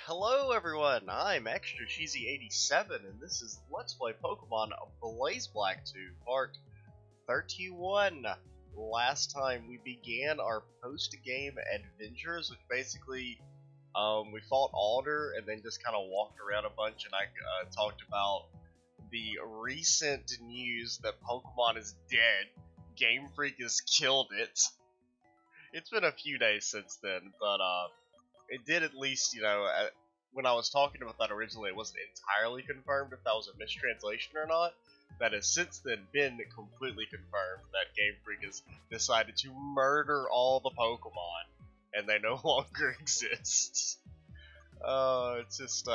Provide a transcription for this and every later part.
Hello everyone, I'm Extra Cheesy 87 and this is Let's Play Pokemon BlazeBlack 2, part 31. Last time we began our post-game adventures, which basically we fought Alder and then just kind of walked around a bunch, and I talked about the recent news that Pokemon is dead. Game Freak has killed it. It's been a few days since then, but it did at least, when I was talking about that originally, it wasn't entirely confirmed if that was a mistranslation or not. That has since then been completely confirmed that Game Freak has decided to murder all the Pokemon, and they no longer exist. It's just,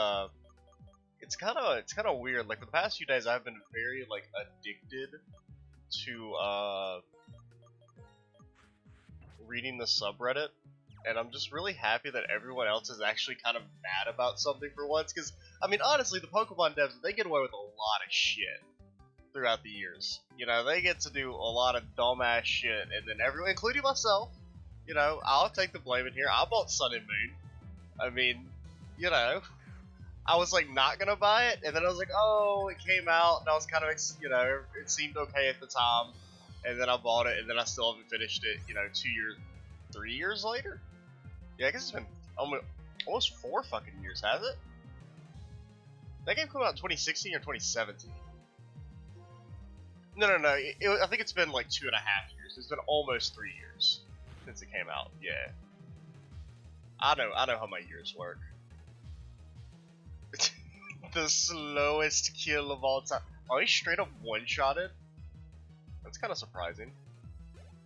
it's kind of weird. Like, the past few days I've been very, addicted to, reading the subreddit. And I'm just really happy that everyone else is actually kind of mad about something for once, because, I mean, honestly, the Pokemon devs, they get away with a lot of shit throughout the years. You know, they get to do a lot of dumbass shit, and then everyone, including myself, I'll take the blame in here. I bought Sun and Moon. I mean, I was, not gonna buy it, and then I was like, oh, it came out, and I was kind of, it seemed okay at the time, and then I bought it, and then I still haven't finished it, 3 years later? Yeah, I guess it's been almost 4 fucking years, has it? That game came out in 2016 or 2017? No. I think it's been like 2.5 years. It's been almost 3 years since it came out. Yeah. I know how my years work. The slowest kill of all time. Oh, he straight up one-shotted? That's kind of surprising.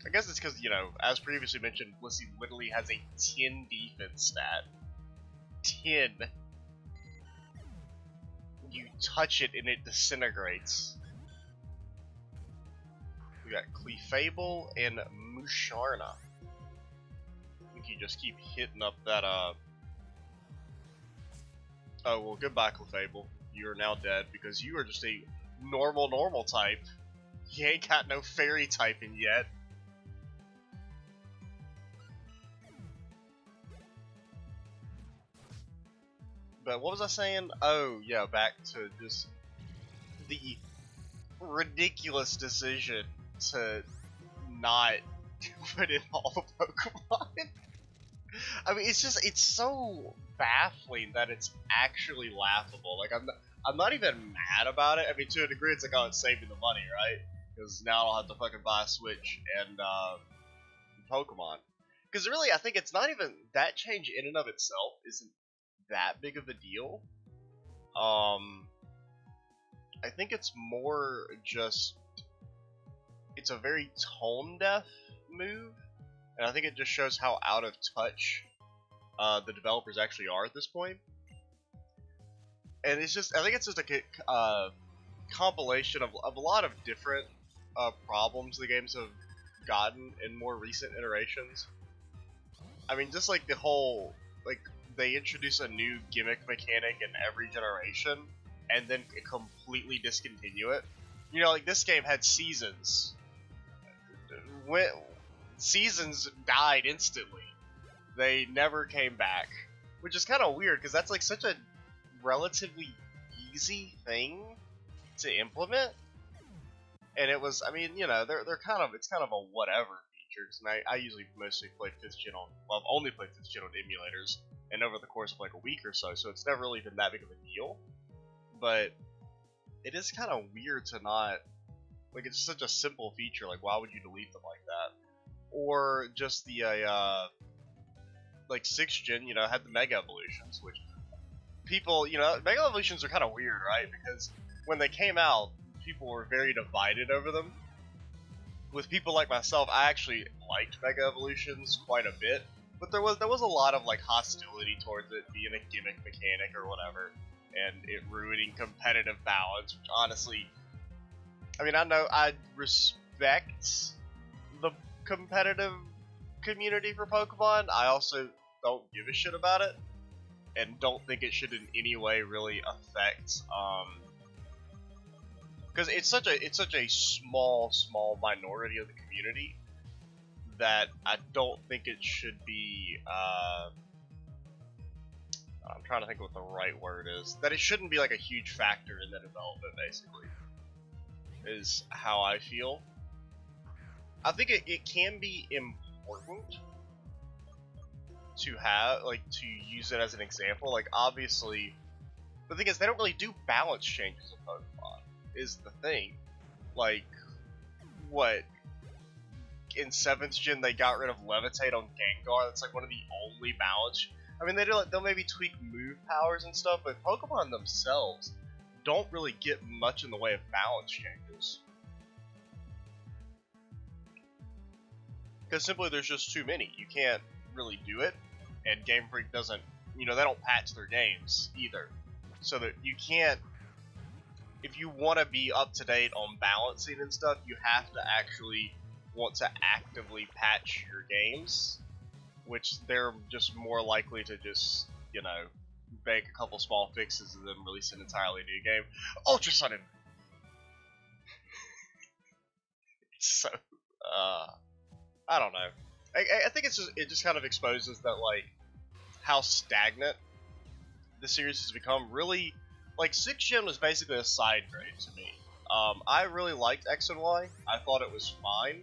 I guess it's because, as previously mentioned, Blissey literally has a 10 defense stat. 10. You touch it and it disintegrates. We got Clefable and Musharna. I think you just keep hitting up that, Oh, well, goodbye, Clefable. You are now dead because you are just a normal type. You ain't got no fairy typing yet. But what was I saying? Oh, yeah, back to just the ridiculous decision to not put in all the Pokemon. I mean, it's so baffling that it's actually laughable. Like, I'm not even mad about it. I mean, to a degree, it's like, oh, it's saving the money, right? Because now I'll have to fucking buy a Switch and Pokemon. Because really, I think it's not even that change in and of itself isn't that big of a deal. I think it's more just it's a very tone deaf move, and I think it just shows how out of touch the developers actually are at this point. And it's just, I think it's just a compilation of a lot of different problems the games have gotten in more recent iterations. I mean, just like the whole, they introduce a new gimmick mechanic in every generation, and then completely discontinue it. This game had seasons. Seasons died instantly. They never came back. Which is kind of weird, because that's such a relatively easy thing to implement. And it was, I mean, it's kind of a whatever feature. And I usually mostly play 5th gen on, well, I've only played 5th gen on emulators, and over the course of a week or so it's never really been that big of a deal. But it is kind of weird to not, it's such a simple feature, why would you delete them like that? Or just the 6th gen, had the Mega Evolutions, which people, Mega Evolutions are kind of weird, right? Because when they came out, people were very divided over them. With people like myself, I actually liked Mega Evolutions quite a bit, but there was a lot of hostility towards it being a gimmick mechanic or whatever, and it ruining competitive balance, which honestly, I mean, I respect the competitive community for Pokemon. I also don't give a shit about it, and don't think it should in any way really affect, because it's such a small minority of the community that I don't think it should be I'm trying to think what the right word is. That it shouldn't be like a huge factor in the development, basically, is how I feel. I think it can be important to have, like, to use it as an example. Like, obviously, the thing is, they don't really do balance changes in Pokemon, is the thing. Like, what? In 7th gen, they got rid of Levitate on Gengar. That's like one of the only balance. I mean, they'll maybe tweak move powers and stuff, but Pokemon themselves don't really get much in the way of balance changes. Because simply there's just too many. You can't really do it, and Game Freak doesn't, they don't patch their games either. So that you can't, if you want to be up to date on balancing and stuff, you have to actually want to actively patch your games, which they're just more likely to just, make a couple small fixes and then release an entirely new game. Ultra Sun and so, I don't know. I think it just kind of exposes that, like, how stagnant the series has become. Really, like, 6th gen was basically a side grade to me. I really liked X and Y. I thought it was fine.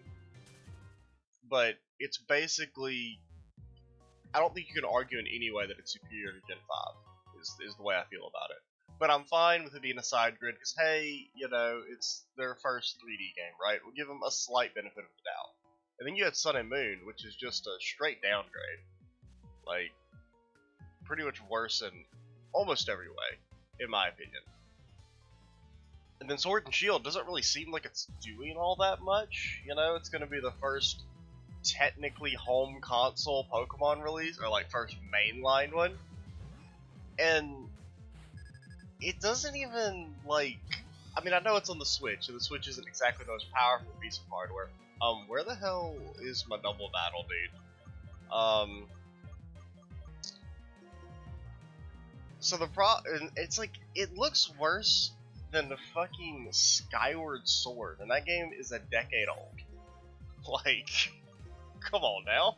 But it's basically, I don't think you can argue in any way that it's superior to Gen 5, is the way I feel about it. But I'm fine with it being a side grid, because hey, it's their first 3D game, right? We'll give them a slight benefit of the doubt. And then you had Sun and Moon, which is just a straight downgrade. Like, pretty much worse in almost every way, in my opinion. And then Sword and Shield doesn't really seem like it's doing all that much. It's going to be the first technically home console Pokemon release, or like first mainline one, and it doesn't even, like, I mean, I know it's on the Switch, and the Switch isn't exactly the most powerful piece of hardware. Where the hell is my double battle, dude? So it's like, it looks worse than the fucking Skyward Sword, and that game is a decade old. Like, come on now.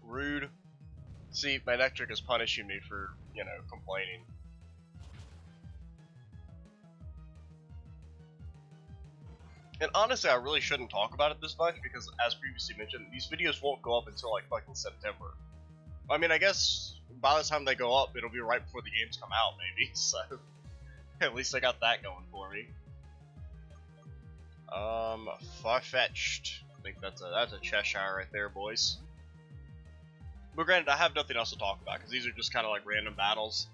Rude. See, my electric is punishing me for, complaining. And honestly, I really shouldn't talk about it this much, because as previously mentioned, these videos won't go up until like fucking September. I mean, I guess by the time they go up, it'll be right before the games come out, maybe, so at least I got that going for me. Far-fetched. I think that's a Cheshire right there, boys. But granted, I have nothing else to talk about, because these are just kind of like random battles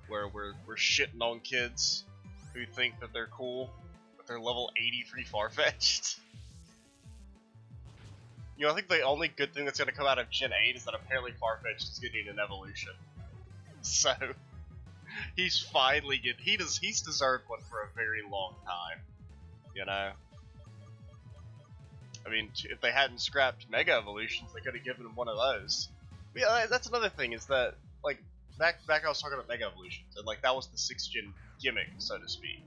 where we're shitting on kids who think that they're cool, but they're level 83 Farfetch'd. I think the only good thing that's going to come out of Gen 8 is that apparently Farfetch'd is getting an evolution. So, he's finally he's deserved one for a very long time, I mean, if they hadn't scrapped Mega Evolutions, they could have given him one of those. But yeah, that's another thing, is that, like, back I was talking about Mega Evolutions, and, like, that was the 6th gen gimmick, so to speak.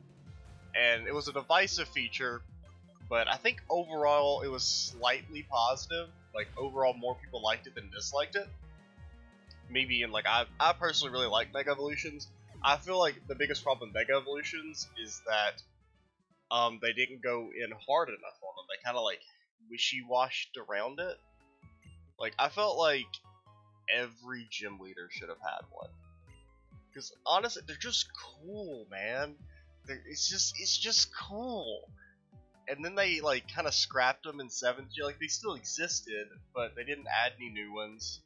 And it was a divisive feature, but I think overall it was slightly positive. Like, overall more people liked it than disliked it. Maybe, and like, I personally really like Mega Evolutions. I feel like the biggest problem with Mega Evolutions is that they didn't go in hard enough on them. They kind of like wishy-washed around it. Like, I felt like every gym leader should have had one. Because honestly, they're just cool, man. It's just cool. And then they like kind of scrapped them in 7th gen. Like, they still existed, but they didn't add any new ones.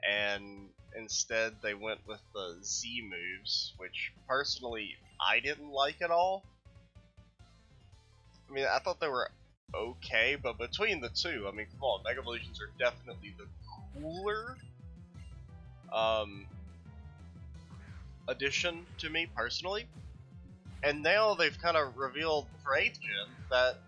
And instead they went with the Z moves, which personally I didn't like at all. I mean, I thought they were okay, but between the two, I mean, come on, Mega Evolutions are definitely the cooler addition to me personally. And now they've kind of revealed for 8th gen that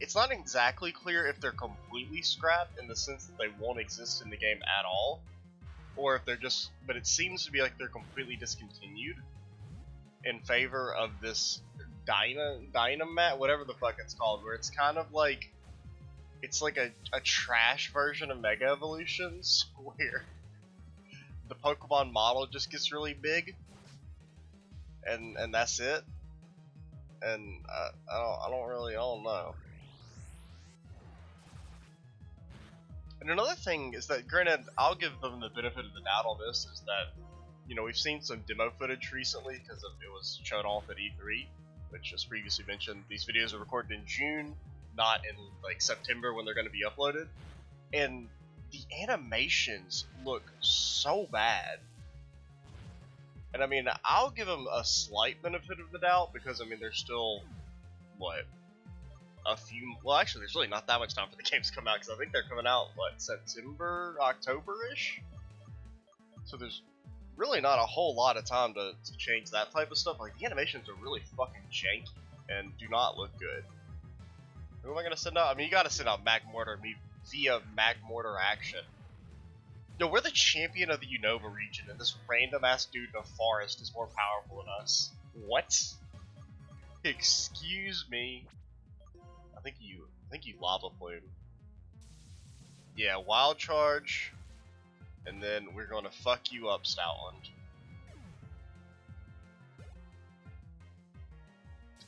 it's not exactly clear if they're completely scrapped in the sense that they won't exist in the game at all, or if they're just, but it seems to be like they're completely discontinued in favor of this Dynamat, whatever the fuck it's called, where it's kind of like, it's like a trash version of Mega Evolutions, where the Pokemon model just gets really big, and that's it. And I don't know. And another thing is that, granted, I'll give them the benefit of the doubt on this, is that, you know, we've seen some demo footage recently because it was shown off at E3, which, as previously mentioned, these videos are recorded in June, not in like September when they're going to be uploaded, and the animations look so bad. And I mean, I'll give them a slight benefit of the doubt because, I mean, there's still, what, a few, well, actually, there's really not that much time for the games to come out, because I think they're coming out, what, September, October-ish? So there's really not a whole lot of time to change that type of stuff. Like, the animations are really fucking janky and do not look good. Who am I gonna send out? I mean, you gotta send out Magmortar via Magmortar action. No, we're the champion of the Unova region, and this random-ass dude in a forest is more powerful than us. What? Excuse me. I think you Lava Plume. Yeah, Wild Charge, and then we're gonna fuck you up, Stoutland.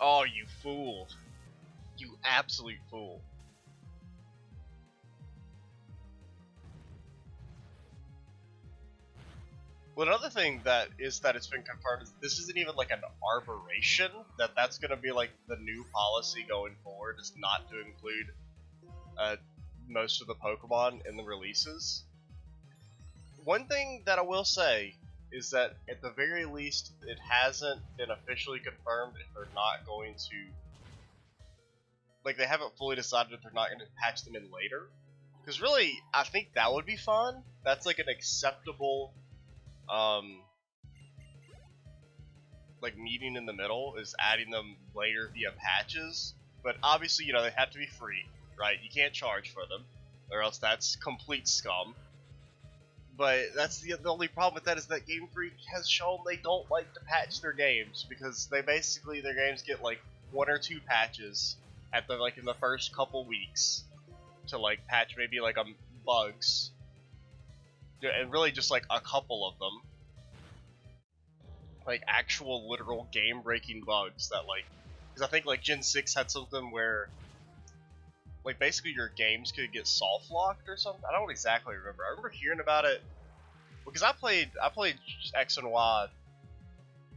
Oh, you fool. You absolute fool. Well, another thing that it's been confirmed is this isn't even like an arboration, that's gonna be like the new policy going forward, is not to include most of the Pokemon in the releases. One thing that I will say is that at the very least it hasn't been officially confirmed if they're not going to, like, they haven't fully decided if they're not going to patch them in later. Because really, I think that would be fun. That's like an acceptable like meeting in the middle, is adding them later via patches. But obviously, you know, they have to be free, right? You can't charge for them, or else that's complete scum. But that's the only problem with that, is that Game Freak has shown they don't like to patch their games, because they basically, their games get like 1 or 2 patches at the, like, in the first couple weeks to like patch maybe like bugs, and really just like a couple of them, like actual literal game breaking bugs that, like, because I think like Gen 6 had something where like basically your games could get soft locked or something. I don't exactly remember. I remember hearing about it because I played X and Y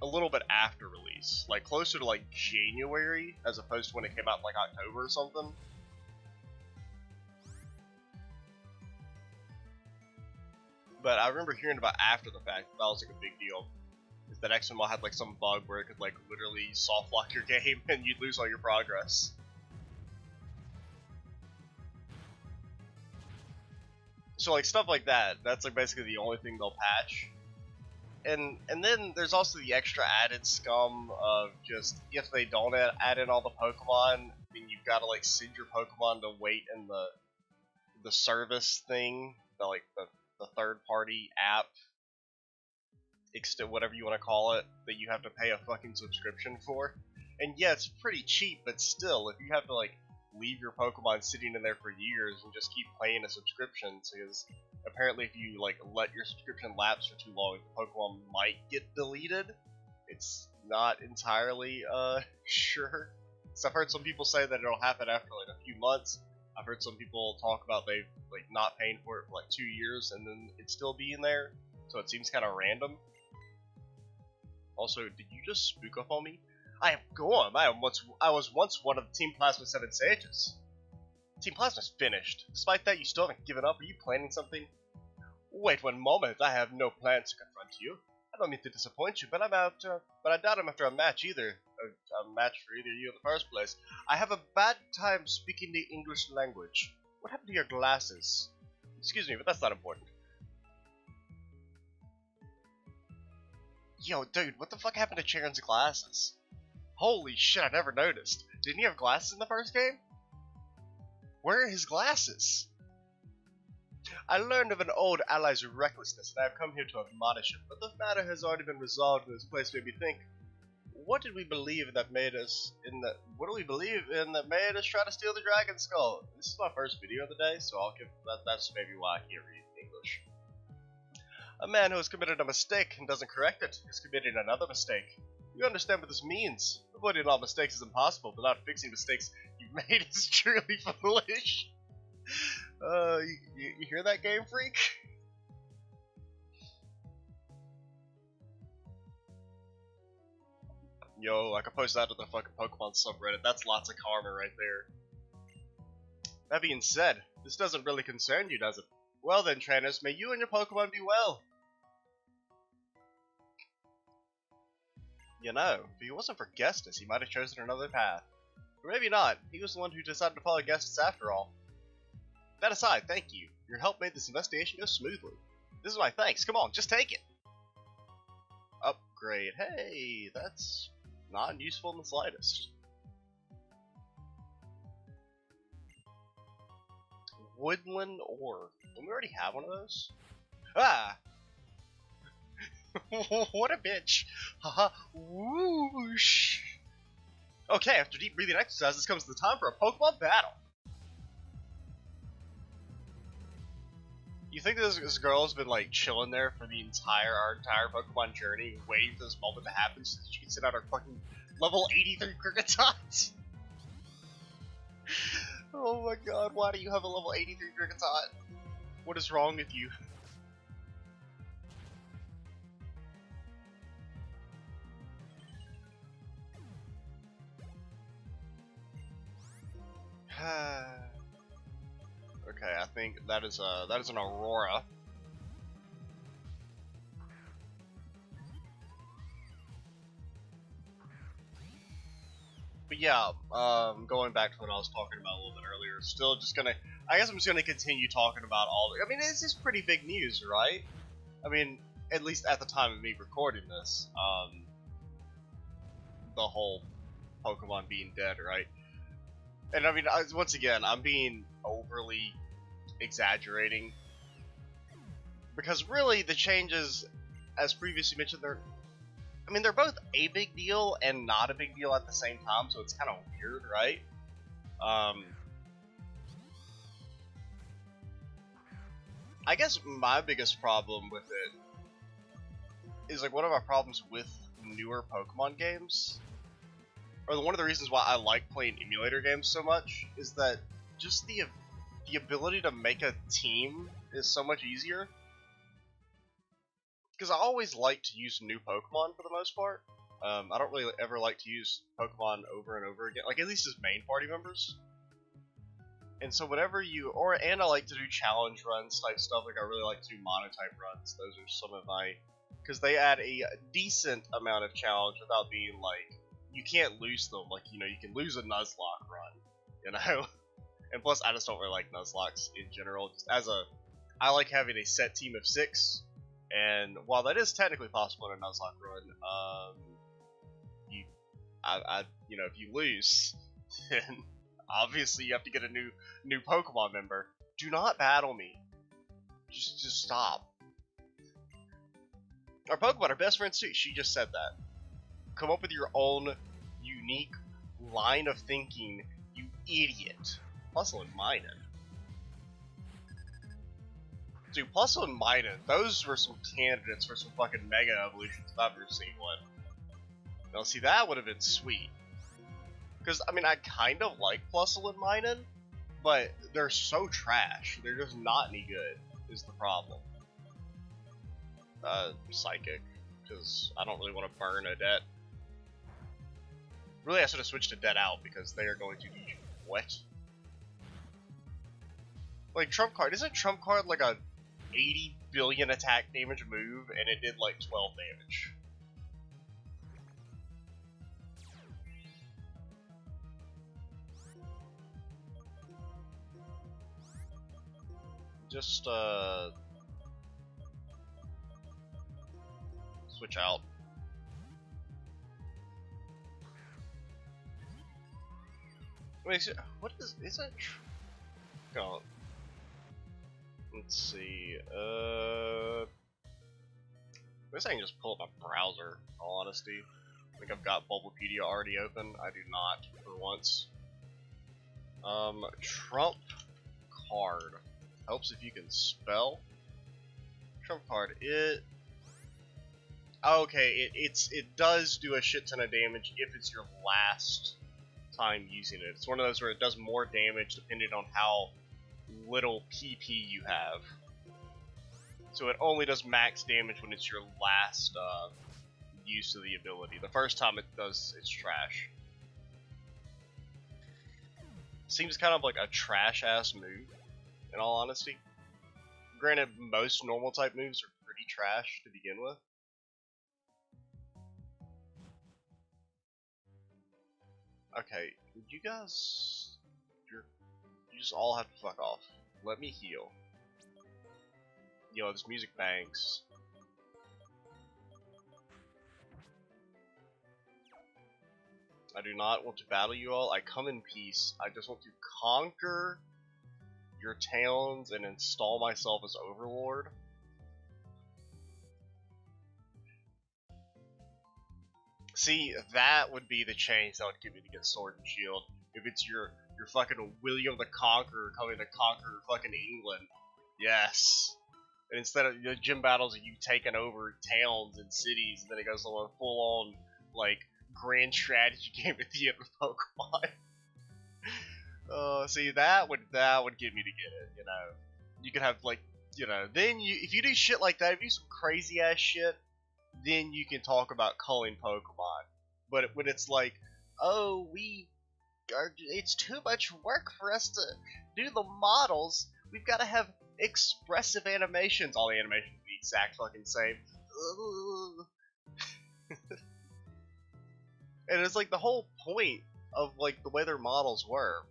a little bit after release, like closer to like January as opposed to when it came out in like October or something. But I remember hearing about after the fact that was like a big deal. Is that X and Y had like some bug where it could like literally soft lock your game and you'd lose all your progress. So like stuff like that, that's like basically the only thing they'll patch. And then there's also the extra added scum of just, if they don't add in all the Pokemon, I mean, you've got to like send your Pokemon to wait in the service thing, the third party app, whatever you want to call it, that you have to pay a fucking subscription for. And yeah, it's pretty cheap, but still, if you have to like leave your Pokemon sitting in there for years and just keep paying a subscription, because apparently if you like let your subscription lapse for too long, the Pokemon might get deleted. It's not entirely sure. So I've heard some people say that it'll happen after like a few months. I've heard some people talk about they've like not paying for it for like 2 years and then it still being there. So it seems kind of random. Also, did you just spook up on me? I am Gorm. I was once one of the Team Plasma 7 Sages. Team Plasma's finished. Despite that, you still haven't given up. Are you planning something? Wait one moment. I have no plans to confront you. I don't mean to disappoint you, but I doubt I'm after a match either. A match for either you in the first place. I have a bad time speaking the English language. What happened to your glasses? Excuse me, but that's not important. Yo, dude, what the fuck happened to Charon's glasses? Holy shit, I never noticed. Didn't he have glasses in the first game? Where are his glasses? I learned of an old ally's recklessness, and I have come here to admonish him, but the matter has already been resolved, and this place made me think. what did we believe that made us what do we believe in that made us try to steal the dragon skull? This is my first video of the day, so I'll give that's maybe why I can't read English. A man who has committed a mistake and doesn't correct it is committing another mistake. You understand what this means? Avoiding all mistakes is impossible, but not fixing mistakes you've made is truly foolish. You hear that, Game Freak? Yo, I could post that to the fucking Pokemon subreddit. That's lots of karma right there. That being said, this doesn't really concern you, does it? Well then, trainers, may you and your Pokemon be well. You know, if he wasn't for Gestus, he might have chosen another path. Or maybe not. He was the one who decided to follow Gestus after all. That aside, thank you. Your help made this investigation go smoothly. This is my thanks. Come on, just take it. Upgrade. Hey, that's not useful in the slightest. Woodland ore. Don't we already have one of those? Ah! What a bitch! Haha, whoosh! Okay, after deep breathing exercises comes the time for a Pokemon battle. You think this girl's been like chilling there for our entire Pokemon journey, waiting for this moment to happen so that she can sit out her fucking level 83 Kricketot? Oh my god, why do you have a level 83 Kricketot? What is wrong with you? Okay, I think that is an Aurora. But yeah, going back to what I was talking about a little bit earlier, still just gonna, I guess I'm just gonna continue talking about all I mean, this is pretty big news, right? I mean, at least at the time of me recording this, the whole Pokemon being dead, right? And I mean, once again, I'm being overly exaggerating, because really the changes, as previously mentioned, they're both a big deal and not a big deal at the same time, so it's kind of weird, right? I guess my biggest problem with it is, like, one of our problems with newer Pokemon games, or one of the reasons why I like playing emulator games so much, is that just the ability to make a team is so much easier. Because I always like to use new Pokemon for the most part. I don't really ever like to use Pokemon over and over again, like at least as main party members. And so whenever and I like to do challenge runs type stuff, like I really like to do monotype runs. Those are some of my, because they add a decent amount of challenge without being like, you can't lose them, like, you know, you can lose a Nuzlocke run, you know? And plus, I just don't really like Nuzlocks in general. Just I like having a set team of 6, and while that is technically possible in a Nuzlocke run, you know, if you lose, then obviously you have to get a new Pokemon member. Do not battle me. Just stop. Our Pokemon are best friends too. She just said that. Come up with your own unique line of thinking, you idiot. Plusle and Minun. Dude, Plusle and Minun, those were some candidates for some fucking Mega Evolutions if I've ever seen one. Now, see, that would have been sweet. Because, I mean, I kind of like Plusle and Minun, but they're so trash. They're just not any good, is the problem. Psychic, because I don't really want to burn a debt. Really, I should have switched to Dead Out, because they are going to be wet. Like, Trump Card, isn't Trump Card like a 80 billion attack damage move, and it did like 12 damage? Just, switch out. Wait, what is it? God. Let's see, I guess I can just pull up my browser, in all honesty. I think I've got Bulbapedia already open. I do not, for once. Trump card. Helps if you can spell. Trump card. Okay, it does do a shit ton of damage if it's your last time using it. It's one of those where it does more damage depending on how little PP you have. So it only does max damage when it's your last use of the ability. The first time it does, it's trash. Seems kind of like a trash-ass move, in all honesty. Granted, most normal type moves are pretty trash to begin with. Okay, you guys... You just all have to fuck off. Let me heal. Yo, this music bangs. I do not want to battle you all. I come in peace. I just want to conquer your towns and install myself as overlord. See, that would be the change that would get me to get Sword and Shield. If it's your fucking William the Conqueror coming to conquer fucking England. Yes. And instead of the gym battles of you taking over towns and cities, and then it goes on a full-on, like, grand strategy game at the end of Pokemon. See, that would get me to get it, you know. You could have, like, you know, then if you do shit like that, if you do some crazy ass shit, then you can talk about culling Pokemon. But when it's like, oh, it's too much work for us to do the models, we've got to have expressive animations. All the animations are the exact fucking same. And it's like the whole point of like the way their models were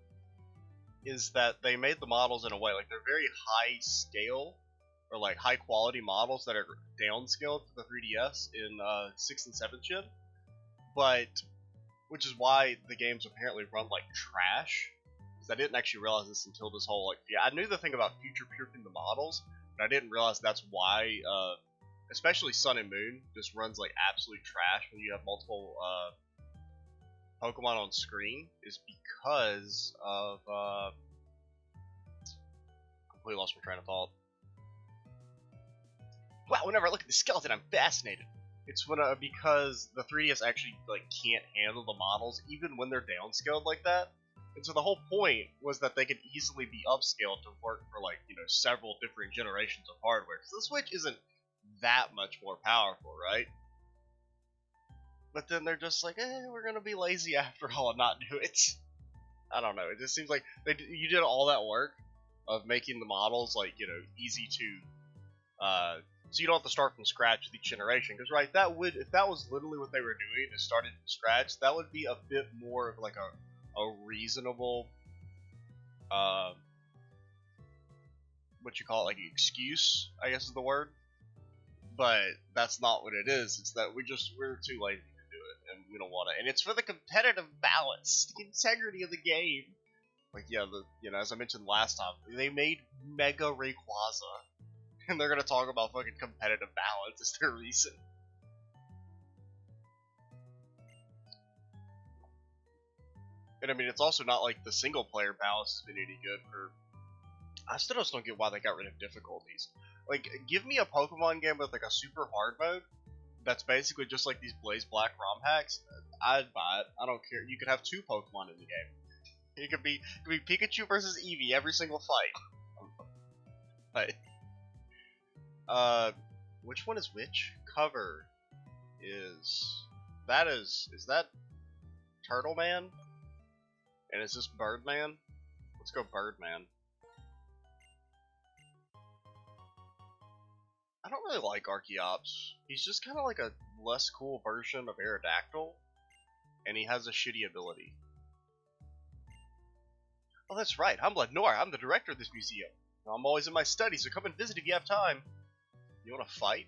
is that they made the models in a way like they're very high scale or like high quality models that are downscaled to the 3DS in 6th and 7th gen, but which is why the games apparently run like trash. Because I didn't actually realize this until this whole like I knew the thing about future proofing the models, but I didn't realize that's why especially Sun and Moon just runs like absolute trash when you have multiple Pokemon on screen, is because of completely lost my train of thought. Wow, whenever I look at the skeleton, I'm fascinated. It's when because the 3DS actually like can't handle the models even when they're downscaled like that. And so the whole point was that they could easily be upscaled to work for like, you know, several different generations of hardware. Because the Switch isn't that much more powerful, right? But then they're just like, we're gonna be lazy after all and not do it. I don't know. It just seems like you did all that work of making the models like, you know, easy to so you don't have to start from scratch with each generation. Because right, if that was literally what they were doing, is starting from scratch, that would be a bit more of like a reasonable what you call it, like excuse, I guess is the word. But that's not what it is. It's that we're too lazy to do it, and we don't want to. And it's for the competitive balance, the integrity of the game. Like, yeah, you know, as I mentioned last time, they made Mega Rayquaza, and they're gonna talk about fucking competitive balance as their reason. And I mean, it's also not like the single player balance has been any good for. I still just don't get why they got rid of difficulties. Like, give me a Pokemon game with like a super hard mode that's basically just like these BlazeBlack ROM hacks. I'd buy it. I don't care. You could have 2 Pokemon in the game. It could be Pikachu versus Eevee every single fight. But which one is which? Cover is that Turtle Man? And is this Birdman? Let's go Birdman. I don't really like Archeops. He's just kind of like a less cool version of Aerodactyl, and he has a shitty ability. Oh, that's right. I'm Lenore. I'm the director of this museum. I'm always in my study, so come and visit if you have time. You want to fight?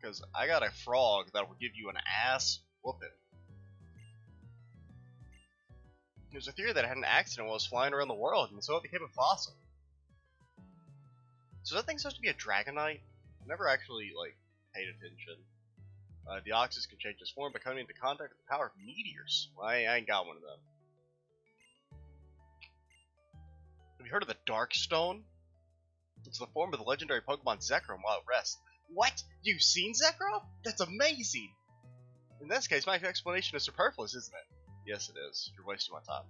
Because I got a frog that will give you an ass whooping. There's a theory that I had an accident while I was flying around the world, and so it became a fossil. So that thing's supposed to be a Dragonite? I never actually, like, paid attention. Deoxys can change its form by coming into contact with the power of meteors. Well, I ain't got one of them. Have you heard of the Darkstone? It's the form of the legendary Pokemon Zekrom while at rest. What? You've seen Zekrom? That's amazing! In this case, my explanation is superfluous, isn't it? Yes, it is. You're wasting my time.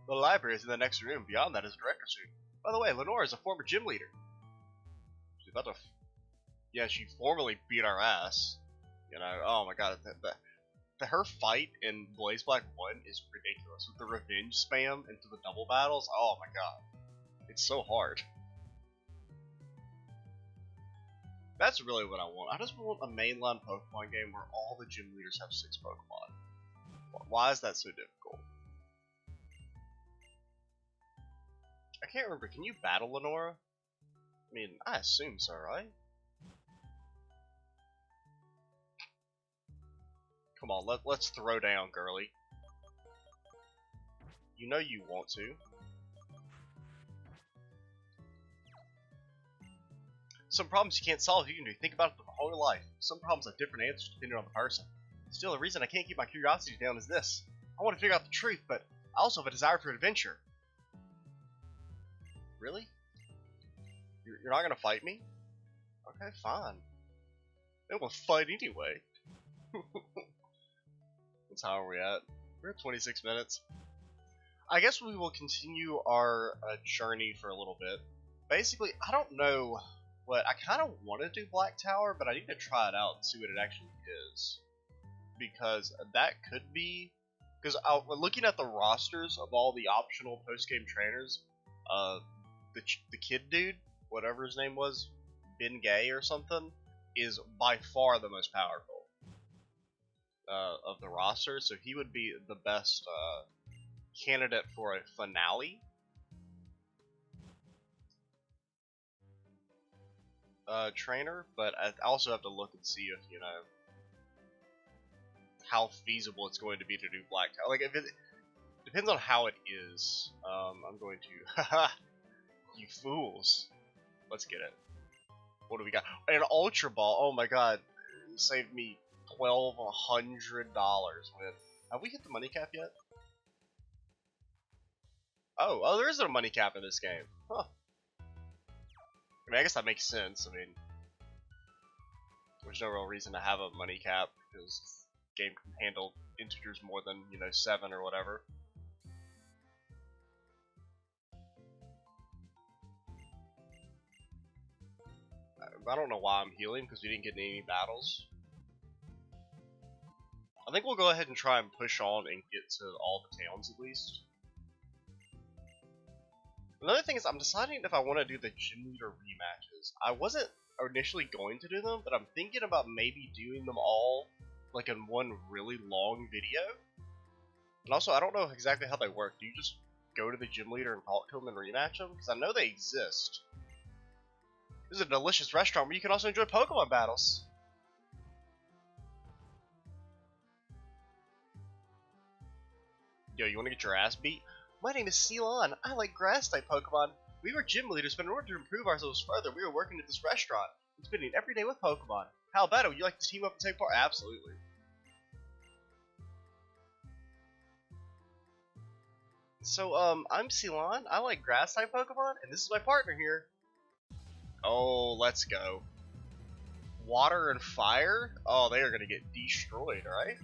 The library is in the next room. Beyond that is a director's room. By the way, Lenora is a former gym leader. She's about to... Yeah, she formerly beat our ass. You know, oh my god, her fight in BlazeBlack 1 is ridiculous. With the revenge spam into the double battles, oh my god. It's so hard. That's really what I want. I just want a mainline Pokemon game where all the gym leaders have 6 Pokemon. Why is that so difficult? I can't remember. Can you battle Lenora? I mean, I assume so, right? Come on, let's throw down, girly. You know you want to. Some problems you can't solve, you can think about it for the whole life. Some problems have different answers depending on the person. Still, the reason I can't keep my curiosity down is this. I want to figure out the truth, but I also have a desire for adventure. Really? You're not gonna fight me? Okay, fine. Then we'll fight anyway. That's how are we at? We're at 26 minutes. I guess we will continue our journey for a little bit. Basically, I don't know what... I kind of want to do Black Tower, but I need to try it out and see what it actually is. Because that could be... Because looking at the rosters of all the optional post-game trainers, the kid dude, whatever his name was, Ben Gay or something, is by far the most powerful of the roster, so he would be the best candidate for a finale. Trainer, but I also have to look and see if, you know, how feasible it's going to be to do Black Tower. Like, if it depends on how it is. I'm going to... Haha! You fools. Let's get it. What do we got? An Ultra Ball! Oh my god. It saved me $1,200 with... Have we hit the money cap yet? Oh, there isn't a money cap in this game. Huh. I mean, I guess that makes sense. I mean, there's no real reason to have a money cap because the game can handle integers more than, you know, 7 or whatever. I don't know why I'm healing, because we didn't get any battles. I think we'll go ahead and try and push on and get to all the towns at least. Another thing is, I'm deciding if I want to do the gym leader rematches. I wasn't initially going to do them, but I'm thinking about maybe doing them all like in one really long video. And also, I don't know exactly how they work. Do you just go to the gym leader and talk to them and rematch them? Because I know they exist. This is a delicious restaurant where you can also enjoy Pokemon battles. Yo, you want to get your ass beat? My name is Ceylon. I like grass-type Pokemon. We were gym leaders, but in order to improve ourselves further, we were working at this restaurant and spending every day with Pokemon. How about it? Would you like to team up and take part? Absolutely. So, I'm Ceylon. I like grass-type Pokemon, and this is my partner here. Oh, let's go. Water and fire? Oh, they are gonna get destroyed, right?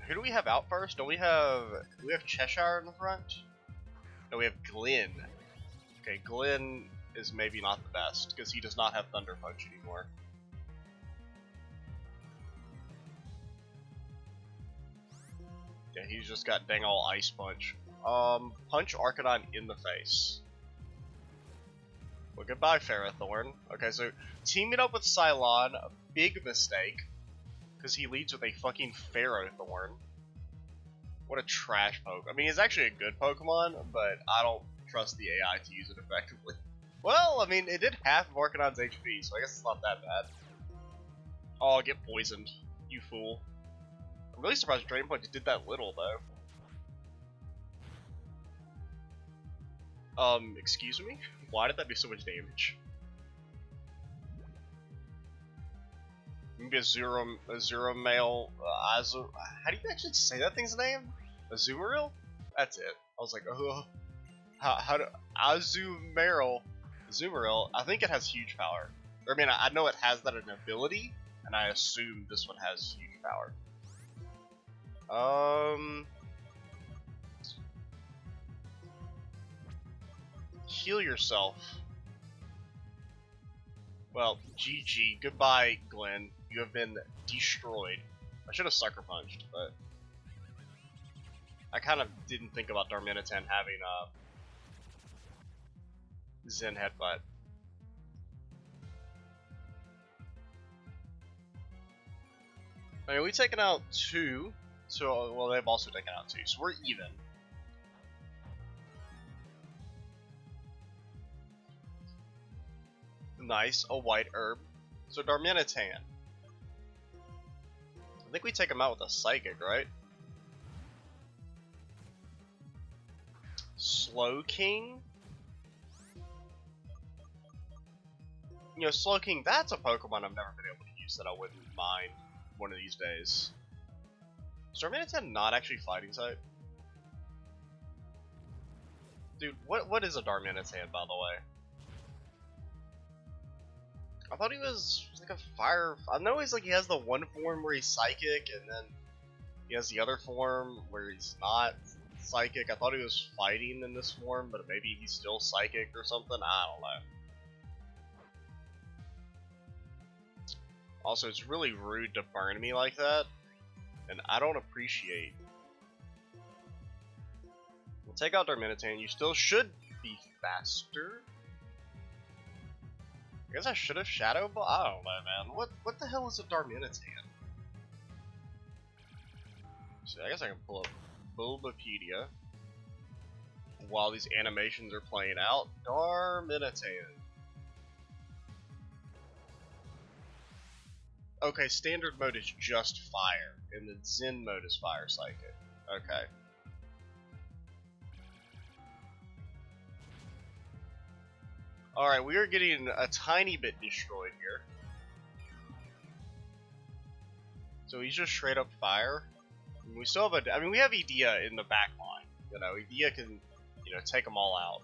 Who do we have out first? Do we have Cheshire in the front? No, we have Glenn. Okay, Glenn is maybe not the best, because he does not have Thunder Punch anymore. Yeah, he's just got dang all Ice Punch. Punch Arcanine in the face. Well, goodbye, Ferrothorn. Okay, so teaming up with Ceylon, a big mistake, because he leads with a fucking Ferrothorn. What a trash Pokemon. I mean, it's actually a good Pokemon, but I don't trust the AI to use it effectively. Well, I mean, it did half of Arcanine's HP, so I guess it's not that bad. Oh, get poisoned, you fool. I'm really surprised Drain Punch did that little, though. Excuse me? Why did that do so much damage? Maybe Azura male, Azur. How do you actually say that thing's name? Azumarill? That's it. I was like, oh, how do Azumarill? I think it has huge power. Or, I mean, I know it has that an ability, and I assume this one has huge power. Heal yourself. Well, GG. Goodbye, Glenn. You have been destroyed. I should have sucker punched, but I kind of didn't think about Darmanitan having Zen Headbutt. I mean, we've taken out 2, so, well, they've also taken out 2, so we're even. Nice, a white herb. So Darmanitan. I think we take him out with a Psychic, right? Slowking? You know, Slowking, that's a Pokemon I've never been able to use that I wouldn't mind one of these days. Is Darmanitan not actually fighting type? Dude, what is a Darmanitan, by the way? I thought he was like a fire. I know he's like he has the one form where he's psychic, and then he has the other form where he's not psychic. I thought he was fighting in this form, but maybe he's still psychic or something. I don't know. Also, it's really rude to burn me like that, and I don't appreciate. We'll take out Darmanitan. You still should be faster. I guess I should have Shadow Ball. I don't know, man. What the hell is a Darmanitan? So I guess I can pull up Bulbapedia while these animations are playing out. Darmanitan. Okay, standard mode is just fire, and the Zen mode is fire psychic. Okay. Alright, we are getting a tiny bit destroyed here. So he's just straight up fire. And we still have I mean, we have Edea in the back line. You know, Edea can, you know, take them all out.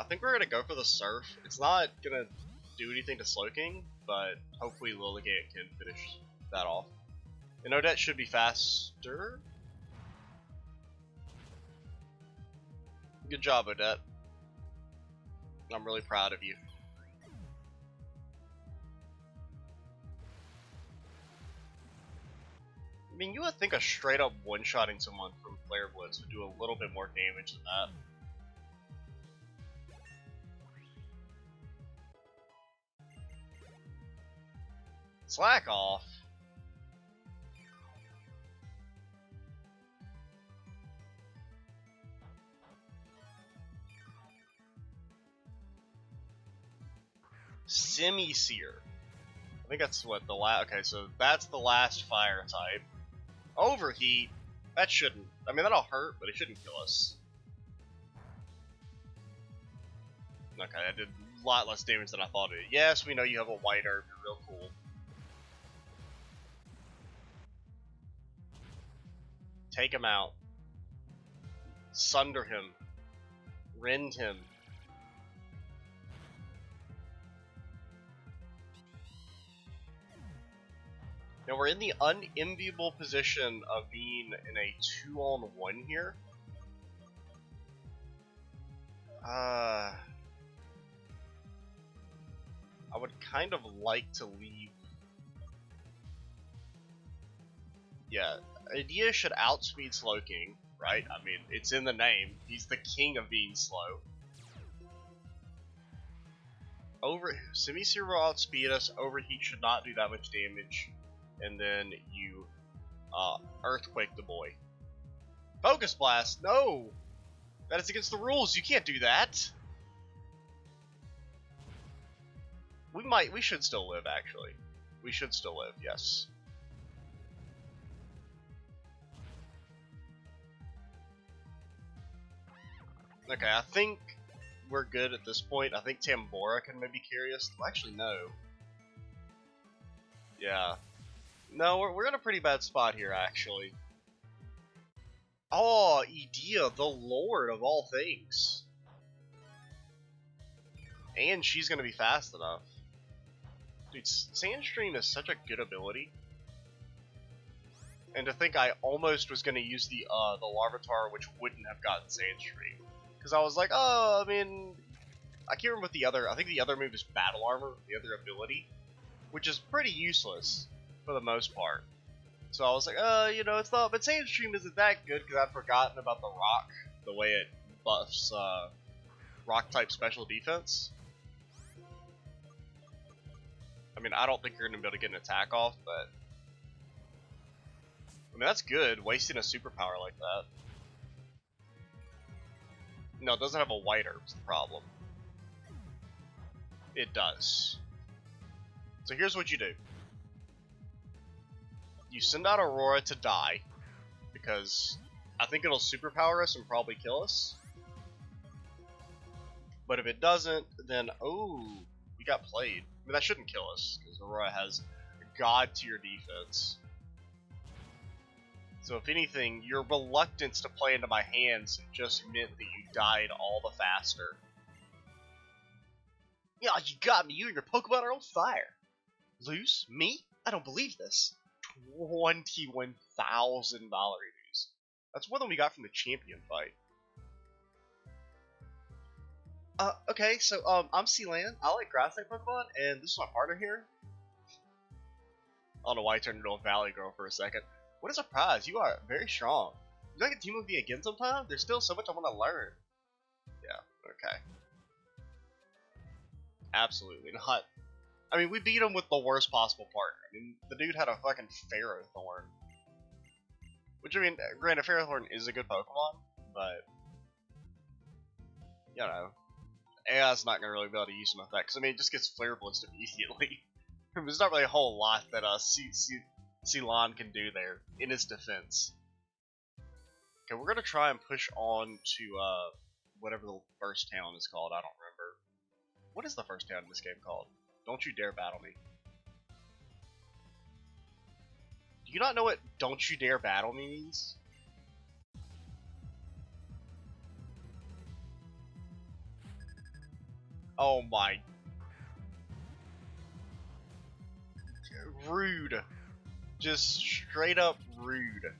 I think we're gonna go for the Surf. It's not gonna do anything to Slowking, but hopefully Lilligant can finish that off. And Odette should be faster. Good job, Odette. I'm really proud of you. I mean, you would think a straight up one-shotting someone from Flare Blitz would do a little bit more damage than that. Slack off. Semi-Seer. I think that's what the last. Okay, so that's the last fire type. Overheat. That shouldn't. I mean, that'll hurt, but it shouldn't kill us. Okay, that did a lot less damage than I thought it did. Yes, we know you have a white herb. You're real cool. Take him out. Sunder him. Rend him. Now we're in the unenviable position of being in a 2-on-1 here. I would kind of like to leave. Yeah, Edea should outspeed Slowking, right? I mean, it's in the name. He's the king of being slow. Semi-Seer will outspeed us. Overheat should not do that much damage. And then you Earthquake the boy. Focus Blast! No! That is against the rules. You can't do that. We should still live, actually. We should still live, yes. Okay, I think we're good at this point. I think Tambora can maybe carry us. Well, actually, no. Yeah. No, we're in a pretty bad spot here, actually. Oh, Edea, the lord of all things. And she's gonna be fast enough. Dude, Sandstream is such a good ability. And to think I almost was gonna use the Larvitar, which wouldn't have gotten Sandstream. Because I was like, oh, I mean, I can't remember what the other, I think the other move is Battle Armor, the other ability, which is pretty useless for the most part. So I was like, you know, it's not, but Sandstream isn't that good because I'd forgotten about the rock, the way it buffs rock type special defense. I mean, I don't think you're going to be able to get an attack off, but I mean, that's good, wasting a superpower like that. No, it doesn't have a white herb, is the problem. It does. So here's what you do. You send out Aurora to die, because I think it'll superpower us and probably kill us. But if it doesn't, then, oh, we got played. I mean, that shouldn't kill us, because Aurora has god tier defense. So if anything, your reluctance to play into my hands just meant that you died all the faster. Yeah, you got me. You and your Pokemon are on fire. Lose? Me? I don't believe this. $21,000 dues. That's more than we got from the champion fight. Okay, so, I'm Sealand. I like grass type Pokemon, and this is my partner here. I don't know why I turned into a Valley Girl for a second. What a surprise, you are very strong. Would you like to team with me again sometime? There's still so much I want to learn. Yeah, okay. Absolutely not. I mean, we beat him with the worst possible partner. I mean, the dude had a fucking Ferrothorn. Which, I mean, granted, Ferrothorn is a good Pokemon, but, you know, AI's not going to really be able to use some effect, because, I mean, it just gets Flare Blitz immediately. There's not really a whole lot that Ceylon can do there in his defense. Okay, we're going to try and push on to, whatever the first town is called, I don't remember. What is the first town in this game called? Don't you dare battle me. Do you not know what don't you dare battle me means? Oh my. Rude. Just straight up rude.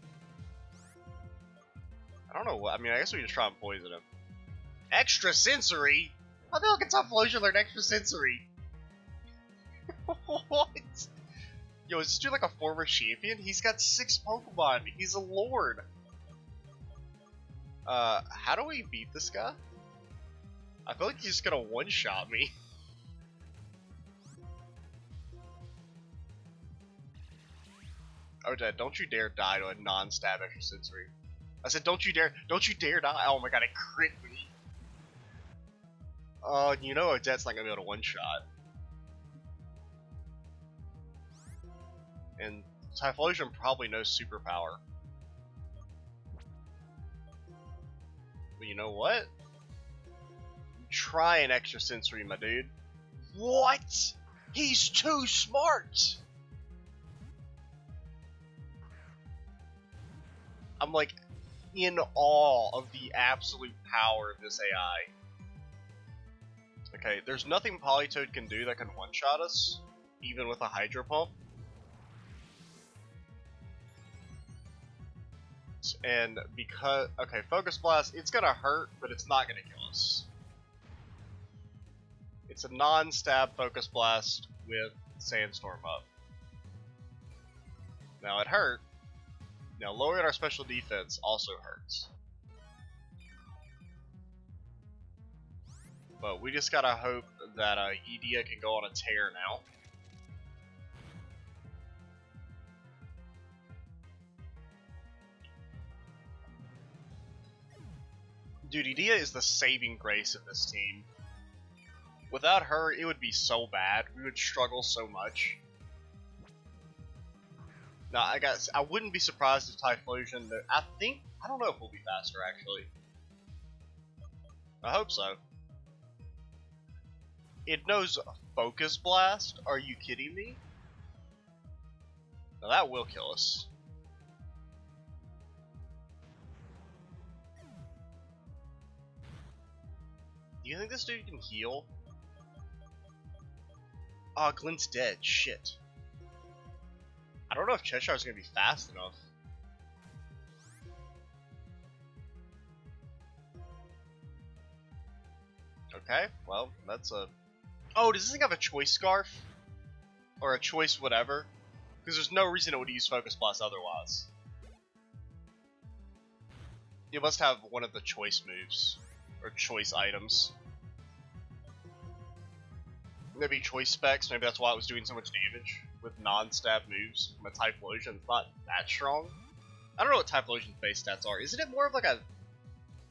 I don't know what, I mean, I guess we just try and poison him. Extra sensory? How the hell can Typhlosion learn extra sensory? What? Yo, is this dude like a former champion? He's got 6 Pokemon. He's a lord. How do we beat this guy? I feel like he's just gonna one-shot me. Oh, Dad, don't you dare die to a non-stab extra sensory. I said, don't you dare die. Oh my god, it crit me. You know Odette's not gonna be able to one-shot. And Typhlosion probably knows superpower. But you know what? Try an extra sensory, my dude. What? He's too smart! I'm like in awe of the absolute power of this AI. Okay, there's nothing Politoed can do that can one-shot us, even with a Hydro Pump. And because, okay, Focus Blast, it's gonna hurt, but it's not gonna kill us. It's a non-stab Focus Blast with Sandstorm up. Now it hurt. Now lowering our special defense also hurts. But we just gotta hope that Edea can go on a tear now. Dude, Edea is the saving grace of this team. Without her, it would be so bad. We would struggle so much. Now, I wouldn't be surprised if Typhlosion, I don't know if we'll be faster, actually. I hope so. It knows Focus Blast? Are you kidding me? Now that will kill us. Do you think this dude can heal? Oh, Glint's dead. Shit. I don't know if Cheshire's gonna be fast enough. Okay, well, that's a... Oh, does this thing have a choice scarf? Or a choice whatever? Because there's no reason it would use Focus Blast otherwise. You must have one of the choice moves. Or choice items. Maybe choice specs, maybe that's why it was doing so much damage with non-stab moves from a Typhlosion. It's not that strong. I don't know what Typhlosion's base stats are. Isn't it more of like a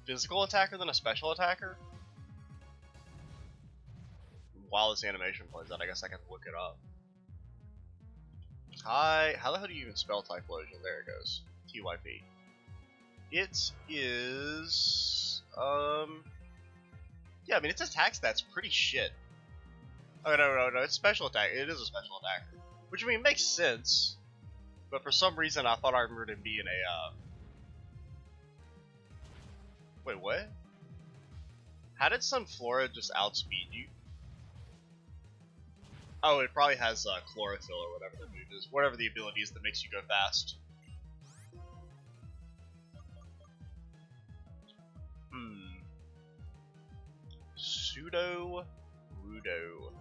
physical attacker than a special attacker? While this animation plays out, I guess I can look it up. Hi, how the hell do you even spell Typhlosion? There it goes. TYP. It is, yeah, I mean, its attack stats pretty shit. Oh, no, it's special attack. It is a special attacker. Which, I mean, makes sense. But for some reason, I thought I remembered him being a, Wait, what? How did Sunflora just outspeed you? Oh, it probably has, Chlorophyll or whatever the move is. Whatever the ability is that makes you go fast. Pseudo Wudo.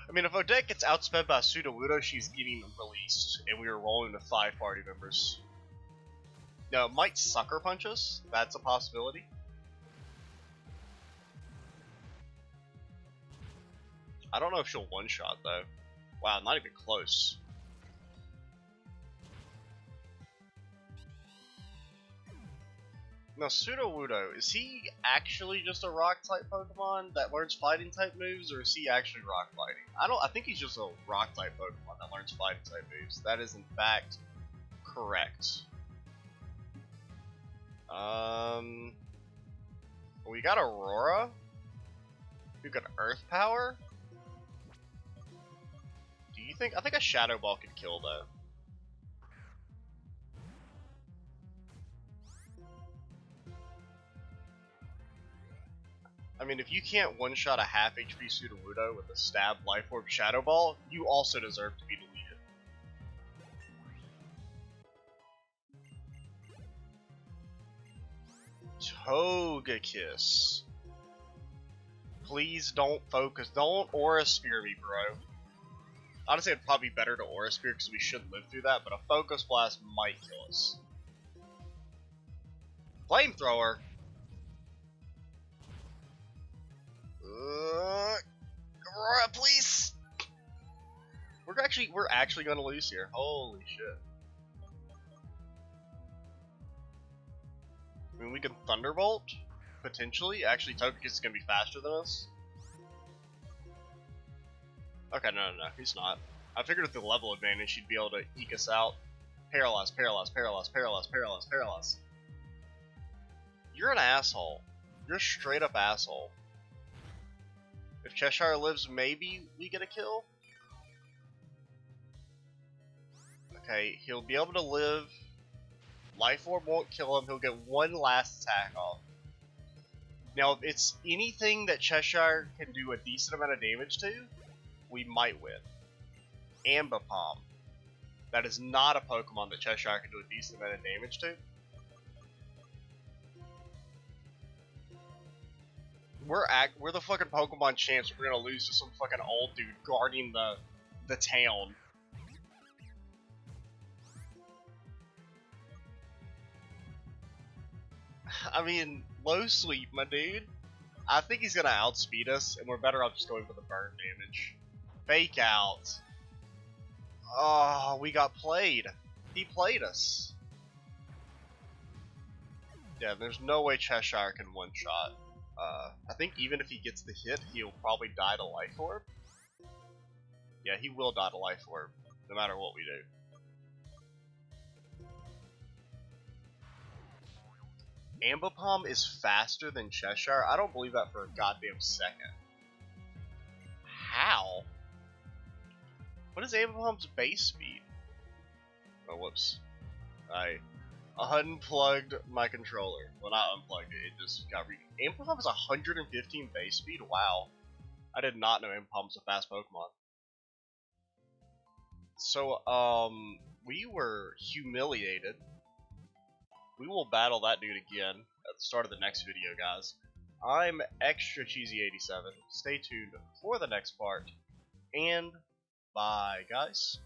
I mean, if Odette gets outsped by Pseudo Wudo, she's getting released, and we are rolling with 5 party members. Now, it might sucker punch us. That's a possibility. I don't know if she'll one-shot, though. Wow, not even close. Now, Sudowoodo, is he actually just a rock-type Pokemon that learns fighting-type moves, or is he actually rock-fighting? I think he's just a rock-type Pokemon that learns fighting-type moves. That is, in fact, correct. We got Aurora. We got Earth Power. Do you think? I think a Shadow Ball could kill, though. I mean, if you can't one-shot a half HP Sudowoodo with a Stab, Life Orb, Shadow Ball, you also deserve to be deleted. Togekiss. Please don't focus. Don't Aura Spear me, bro. Honestly, it'd probably be better to Aura Spear because we should live through that, but a Focus Blast might kill us. Flamethrower. Aurora, please. We're actually gonna lose here. Holy shit. I mean, we can Thunderbolt potentially. Actually, Togekiss is gonna be faster than us. Okay, no, he's not. I figured with the level advantage, he'd be able to eke us out. Paralyze, paralyze, paralyze, paralyze, paralyze, paralyze. You're an asshole. You're a straight up asshole. If Cheshire lives, maybe we get a kill? Okay, he'll be able to live. Life Orb won't kill him, he'll get one last attack off. Now, if it's anything that Cheshire can do a decent amount of damage to, we might win. Ambipom. That is not a Pokemon that Cheshire can do a decent amount of damage to. We're the fucking Pokemon champs. We're gonna lose to some fucking old dude guarding the town. I mean, low sweep, my dude. I think he's gonna outspeed us, and we're better off just going for the burn damage. Fake out. Oh, we got played. He played us. Yeah, there's no way Cheshire can one-shot. I think even if he gets the hit, he'll probably die to Life Orb. Yeah, he will die to Life Orb, no matter what we do. Ambipom is faster than Cheshire? I don't believe that for a goddamn second. How? What is Ambipom's base speed? Oh, whoops. I unplugged my controller. Well, not unplugged it, it just got Ambipom is 115 base speed? Wow. I did not know Ambipom was a fast Pokemon. So, we were humiliated. We will battle that dude again at the start of the next video, guys. I'm Extra Cheesy 87. Stay tuned for the next part, and bye, guys.